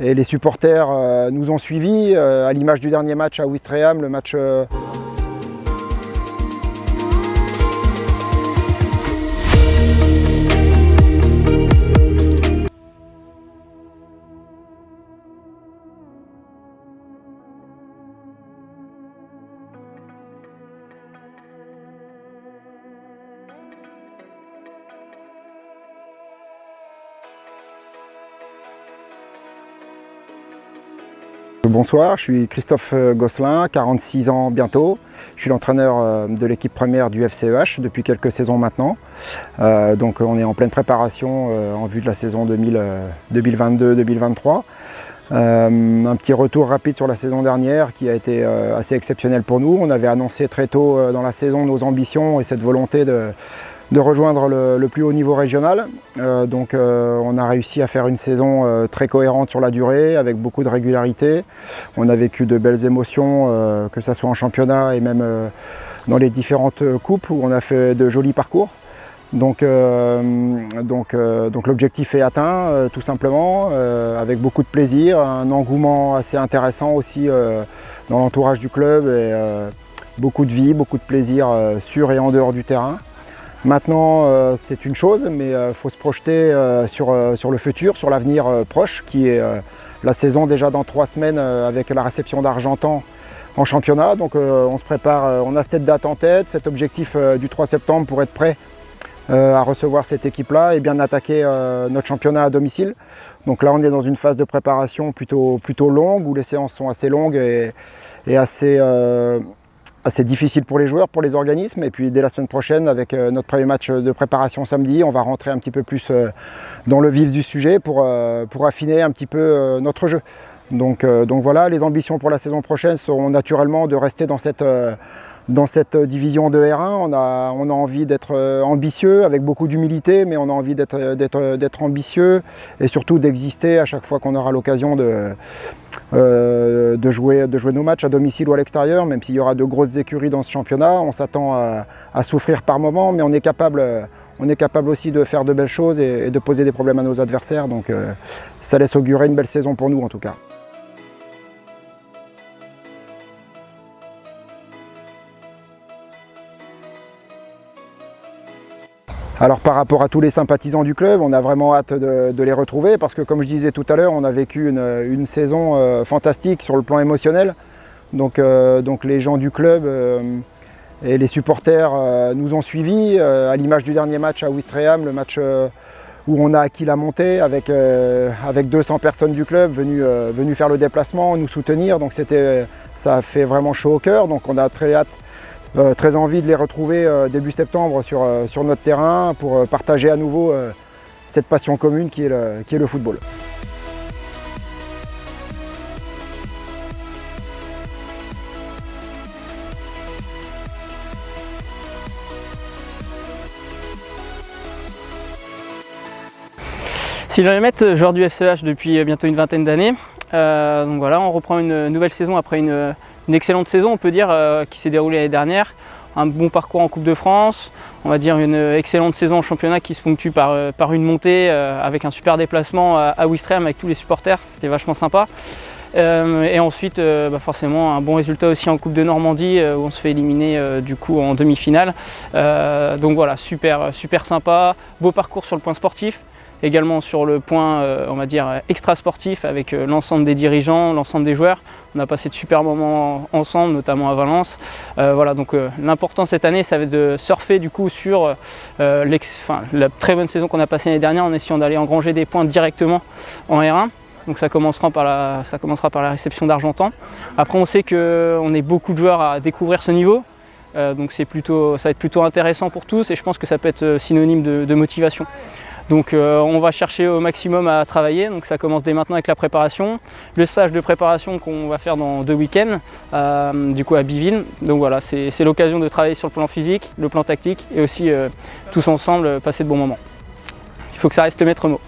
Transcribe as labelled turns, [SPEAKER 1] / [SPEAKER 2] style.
[SPEAKER 1] et les supporters nous ont suivis, à l'image du dernier match à Ouistreham, le match Bonsoir, je suis Christophe Gosselin, 46 ans bientôt. Je suis l'entraîneur de l'équipe première du FCEH depuis quelques saisons maintenant. Donc on est en pleine préparation en vue de la saison 2022-2023. Un petit retour rapide sur la saison dernière qui a été assez exceptionnelle pour nous. On avait annoncé très tôt dans la saison nos ambitions et cette volonté de rejoindre le plus haut niveau régional. Donc on a réussi à faire une saison très cohérente sur la durée, avec beaucoup de régularité. On a vécu de belles émotions, que ce soit en championnat et même dans les différentes coupes où on a fait de jolis parcours. Donc l'objectif est atteint tout simplement, avec beaucoup de plaisir, un engouement assez intéressant aussi dans l'entourage du club et beaucoup de vie, beaucoup de plaisir sur et en dehors du terrain. Maintenant, c'est une chose, mais il faut se projeter sur le futur, sur l'avenir proche, qui est la saison déjà dans 3 semaines avec la réception d'Argentan en championnat. Donc on se prépare, on a cette date en tête, cet objectif du 3 septembre pour être prêt à recevoir cette équipe-là et bien attaquer notre championnat à domicile. Donc là, on est dans une phase de préparation plutôt longue, où les séances sont assez longues et assez difficile pour les joueurs, pour les organismes. Et puis dès la semaine prochaine, avec notre premier match de préparation samedi, on va rentrer un petit peu plus dans le vif du sujet pour affiner un petit peu notre jeu. Donc voilà, les ambitions pour la saison prochaine seront naturellement de rester dans cette division de R1. On a envie d'être ambitieux, avec beaucoup d'humilité, mais on a envie d'être ambitieux et surtout d'exister à chaque fois qu'on aura l'occasion de jouer nos matchs à domicile ou à l'extérieur, même s'il y aura de grosses écuries dans ce championnat. On s'attend à souffrir par moments, mais on est capable aussi de faire de belles choses et de poser des problèmes à nos adversaires. Donc ça laisse augurer une belle saison pour nous en tout cas. Alors par rapport à tous les sympathisants du club, on a vraiment hâte de les retrouver parce que comme je disais tout à l'heure, on a vécu une saison fantastique sur le plan émotionnel. Donc les gens du club et les supporters nous ont suivis, à l'image du dernier match à Ouistreham, le match où on a acquis la montée avec 200 personnes du club venues faire le déplacement, nous soutenir. Donc ça a fait vraiment chaud au cœur, donc on a très hâte. Très envie de les retrouver début septembre sur notre terrain pour partager à nouveau cette passion commune qui est le football.
[SPEAKER 2] Sylvain Lemaitre, joueur du FCEH depuis bientôt une vingtaine d'années. Donc voilà, on reprend une nouvelle saison après une excellente saison, on peut dire, qui s'est déroulée l'année dernière. Un bon parcours en Coupe de France, on va dire une excellente saison en championnat qui se ponctue par une montée avec un super déplacement à Ouistreham avec tous les supporters, c'était vachement sympa. Et ensuite, forcément, un bon résultat aussi en Coupe de Normandie où on se fait éliminer du coup en demi-finale. Donc voilà, super sympa, beau parcours sur le point sportif. Également sur le point, on va dire, extra-sportif avec l'ensemble des dirigeants, l'ensemble des joueurs. On a passé de super moments ensemble, notamment à Valence. Voilà, donc l'important cette année, ça va être de surfer du coup sur la très bonne saison qu'on a passée l'année dernière en essayant d'aller engranger des points directement en R1. Donc ça commencera par la réception d'Argentan. Après, on sait qu'on est beaucoup de joueurs à découvrir ce niveau. Donc ça va être plutôt intéressant pour tous et je pense que ça peut être synonyme de motivation. Donc on va chercher au maximum à travailler, donc ça commence dès maintenant avec la préparation. Le stage de préparation qu'on va faire dans 2 week-ends, du coup à Biville. Donc voilà, c'est l'occasion de travailler sur le plan physique, le plan tactique et aussi tous ensemble passer de bons moments. Il faut que ça reste le maître mot.